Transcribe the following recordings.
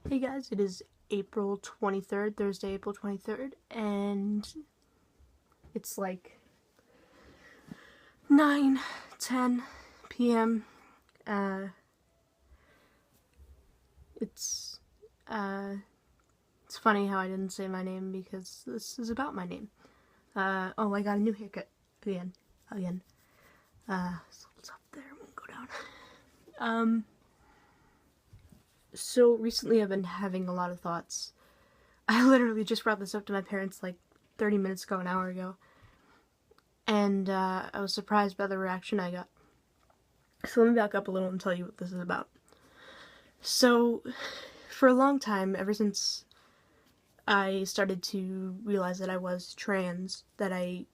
Hey guys, it is April 23rd, Thursday, April 23rd, and it's like 9:10 p.m. Uh, it's, it's funny how I didn't say my name because this is about my name. Oh, I got a new haircut. Again. So it's up there, it won't go down. So recently I've been having a lot of thoughts. I literally just brought this up to my parents like 30 minutes ago, an hour ago. And I was surprised by the reaction I got. So let me back up a little and tell you what this is about. So, for a long time, ever since I started to realize that I was trans, that I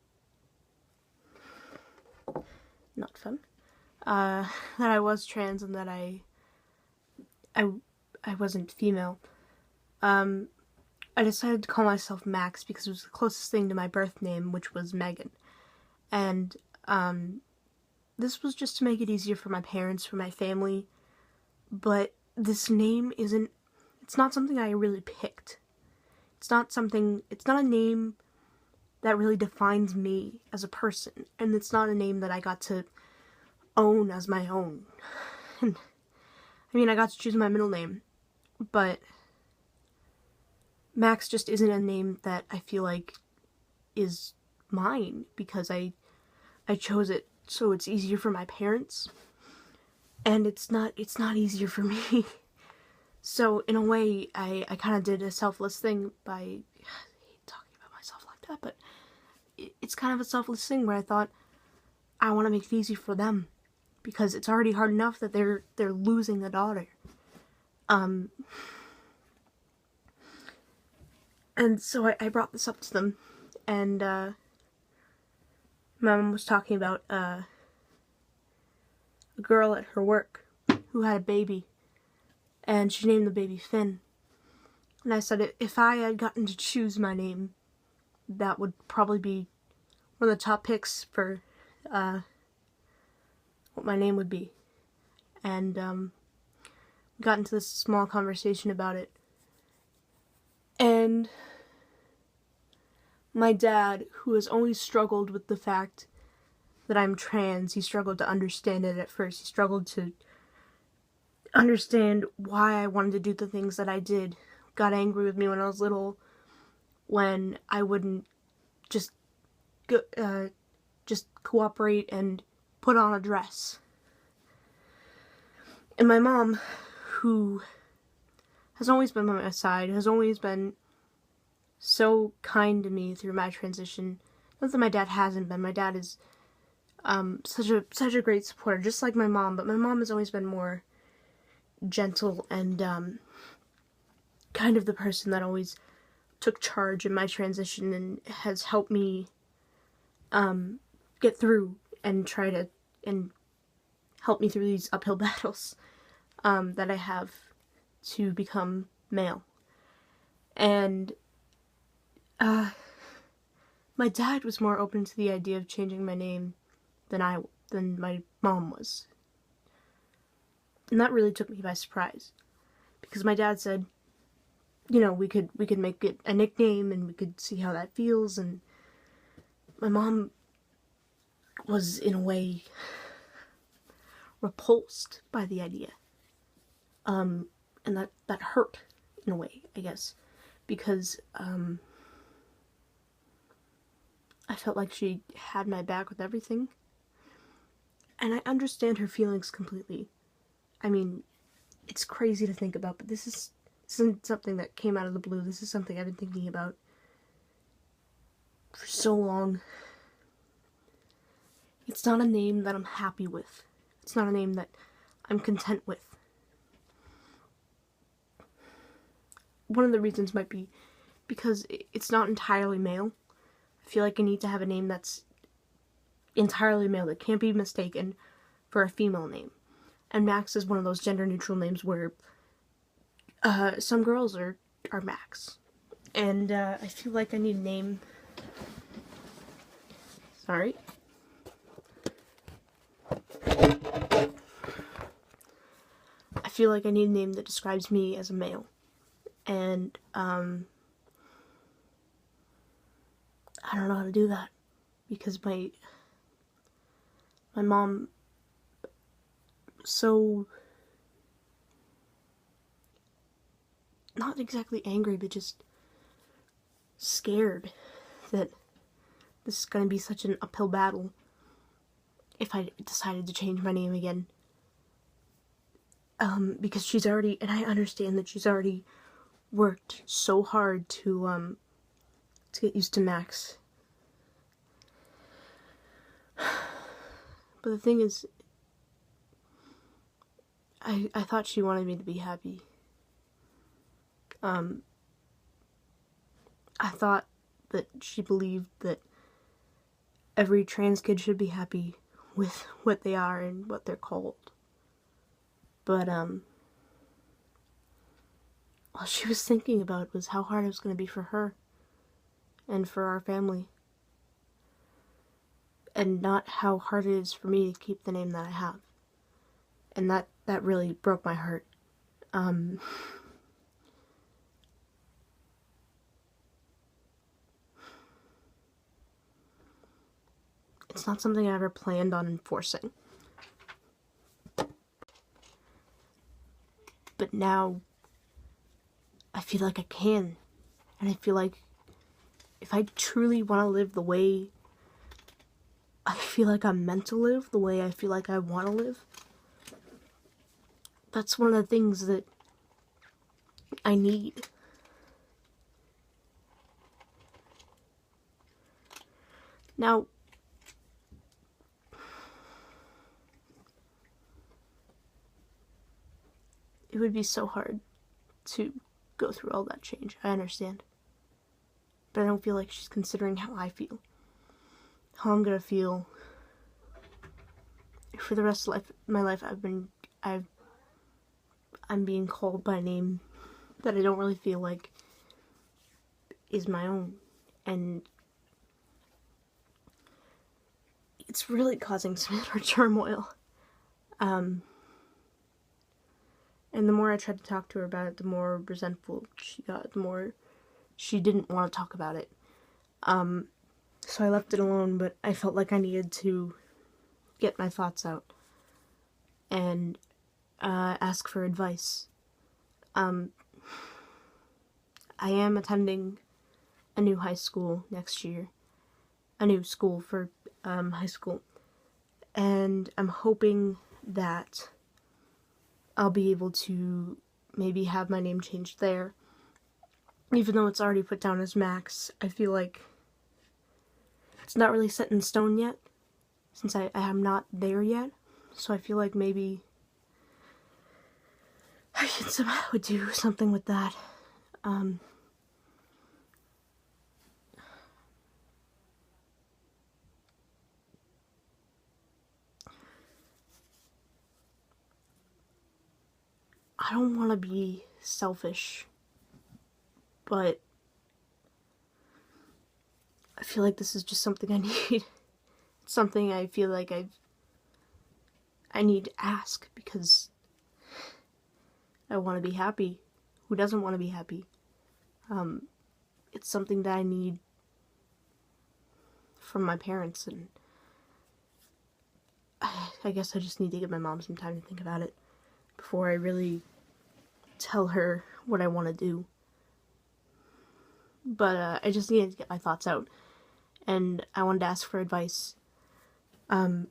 was trans and that I wasn't female, I decided to call myself Max because it was the closest thing to my birth name, which was Megan. And, this was just to make it easier for my parents, for my family, but this name it's not something I really picked. It's not a name that really defines me as a person, and it's not a name that I got to own as my own. And, I mean, I got to choose my middle name, but Max just isn't a name that I feel like is mine, because I chose it so it's easier for my parents, and it's not easier for me. So in a way, I kind of did a selfless thing by, I hate talking about myself like that, but it's kind of a selfless thing where I thought, I want to make it easy for them, because it's already hard enough that they're losing a daughter. And so I brought this up to them, and my mom was talking about a girl at her work who had a baby, and she named the baby Finn. And I said, if I had gotten to choose my name, that would probably be one of the top picks for what my name would be. And we got into this small conversation about it. And my dad, who has always struggled with the fact that I'm trans, he struggled to understand it at first. He struggled to understand why I wanted to do the things that I did. Got angry with me when I was little, when I wouldn't just cooperate and put on a dress. And my mom, who has always been by my side, has always been so kind to me through my transition. Not that my dad hasn't been. My dad is such a great supporter, just like my mom, but my mom has always been more gentle and kind of the person that always took charge in my transition and has helped me get through and help me through these uphill battles that I have to become male. And my dad was more open to the idea of changing my name than my mom was. And that really took me by surprise, because my dad said, you know, we could make it a nickname and we could see how that feels. And my mom was in a way repulsed by the idea. And that hurt in a way, I guess, because I felt like she had my back with everything. And I understand her feelings completely. I mean, it's crazy to think about, but this isn't something that came out of the blue. This is something I've been thinking about for so long. It's not a name that I'm happy with. It's not a name that I'm content with. One of the reasons might be because it's not entirely male. I feel like I need to have a name that's entirely male, that can't be mistaken for a female name. And Max is one of those gender-neutral names where some girls are Max. And I feel like I need a name. Sorry. I feel like I need a name that describes me as a male. And, I don't know how to do that because my mom so not exactly angry, but just scared that this is going to be such an uphill battle if I decided to change my name again. Because she's already, and I understand that she's already worked so hard to get used to Max. But the thing is, I thought she wanted me to be happy. I thought that she believed that every trans kid should be happy with what they are and what they're called. But, all she was thinking about was how hard it was going to be for her and for our family. And not how hard it is for me to keep the name that I have. And that really broke my heart. It's not something I ever planned on enforcing. But now, I feel like I can. And I feel like if I truly want to live the way I feel like I'm meant to live, the way I feel like I want to live, that's one of the things that I need. Now, it would be so hard to go through all that change. I understand. But I don't feel like she's considering how I feel. How I'm gonna feel for the rest of my life. I'm being called by a name that I don't really feel like is my own. And it's really causing some inner turmoil. And the more I tried to talk to her about it, the more resentful she got, the more she didn't want to talk about it. So I left it alone, but I felt like I needed to get my thoughts out and ask for advice. I am attending a new high school next year, a new school for high school, and I'm hoping that I'll be able to maybe have my name changed there. Even though it's already put down as Max, I feel like it's not really set in stone yet, since I am not there yet. So I feel like maybe I should somehow do something with that. I don't want to be selfish, but I feel like this is just something I need. It's something I feel like I need to ask because I want to be happy. Who doesn't want to be happy? It's something that I need from my parents, and I guess I just need to give my mom some time to think about it before I really tell her what I want to do. But I just needed to get my thoughts out, and I wanted to ask for advice. This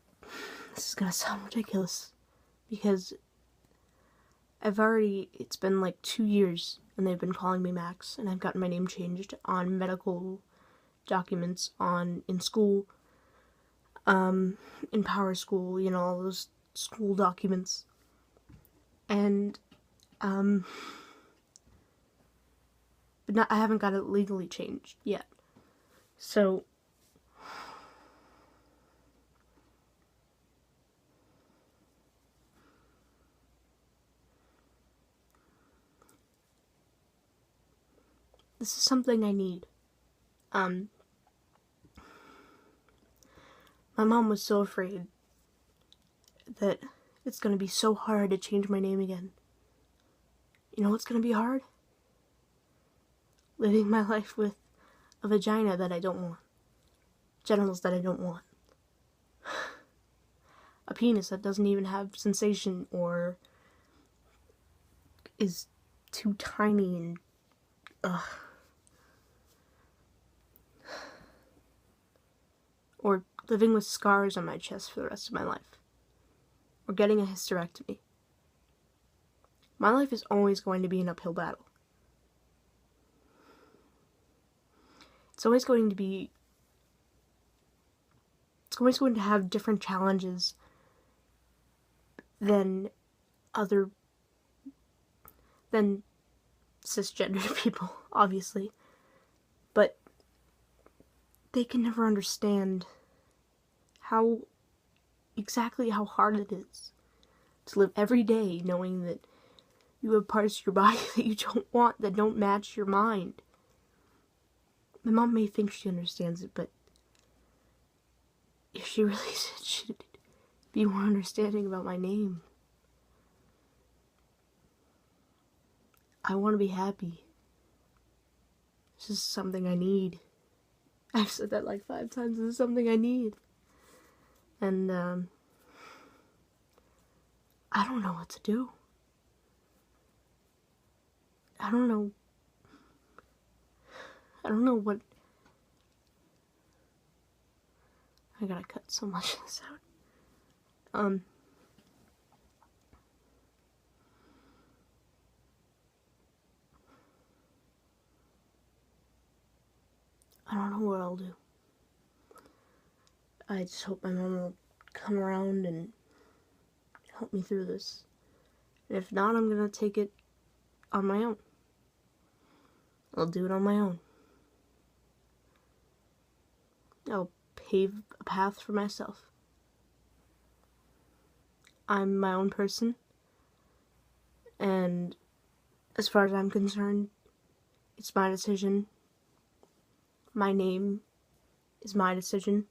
is gonna sound ridiculous, because it's been like 2 years, and they've been calling me Max, and I've gotten my name changed on medical documents, in school, in Power School, you know, all those school documents. And, but I haven't got it legally changed yet. So, this is something I need. My mom was so afraid that it's gonna be so hard to change my name again. You know what's gonna be hard? living my life with a vagina that I don't want, genitals that I don't want, a penis that doesn't even have sensation or is too tiny and or living with scars on my chest for the rest of my life, or getting a hysterectomy. My life is always going to be an uphill battle. It's always going to have different challenges than cisgender people, obviously. But they can never understand exactly how hard it is to live every day knowing that you have parts of your body that you don't want, that don't match your mind. My mom may think she understands it, but if she really did, she'd be more understanding about my name. I want to be happy. This is something I need. I've said that like 5 times. This is something I need. And, I don't know what to do. I don't know what... I gotta cut so much of this out. I don't know what I'll do. I just hope my mom will come around and help me through this. And if not, I'm gonna take it on my own. I'll do it on my own. I'll pave a path for myself. I'm my own person, and as far as I'm concerned, it's my decision. My name is my decision.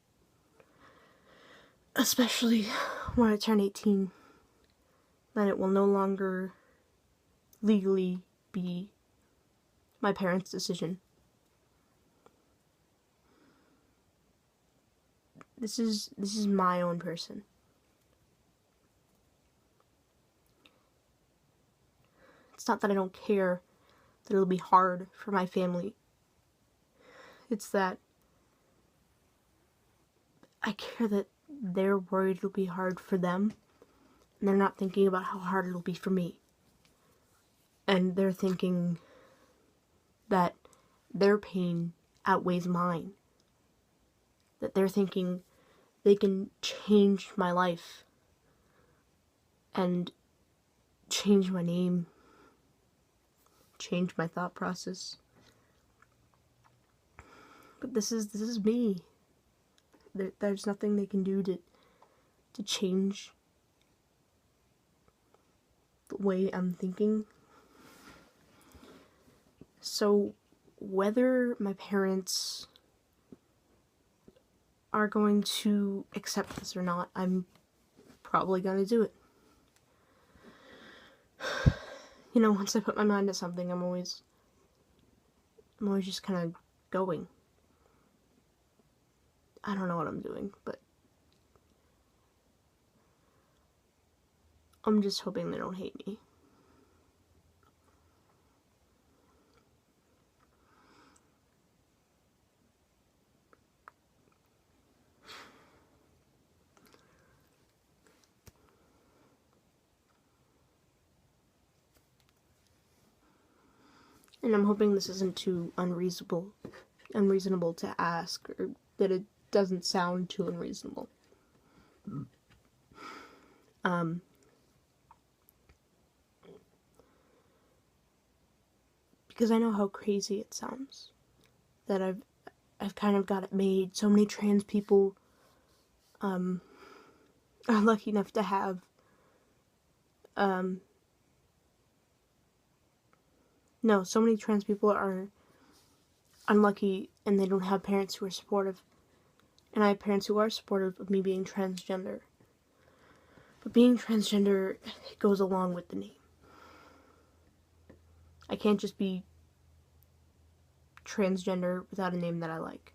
Especially when I turn 18, then it will no longer legally be my parents' decision. This is my own person. It's not that I don't care that it'll be hard for my family. It's that I care that they're worried it'll be hard for them, and they're not thinking about how hard it'll be for me. And they're thinking that their pain outweighs mine. That they're thinking they can change my life and change my name, change my thought process. But this is me. There's nothing they can do to change the way I'm thinking. So whether my parents are going to accept this or not, I'm probably gonna do it. You know, once I put my mind to something, I'm always just kind of going. I don't know what I'm doing, but I'm just hoping they don't hate me. And I'm hoping this isn't too unreasonable to ask, or that it doesn't sound too unreasonable. Because I know how crazy it sounds. That I've kind of got it made. So many trans people are lucky enough to have so many trans people are unlucky and they don't have parents who are supportive. And I have parents who are supportive of me being transgender. But being transgender goes along with the name. I can't just be transgender without a name that I like.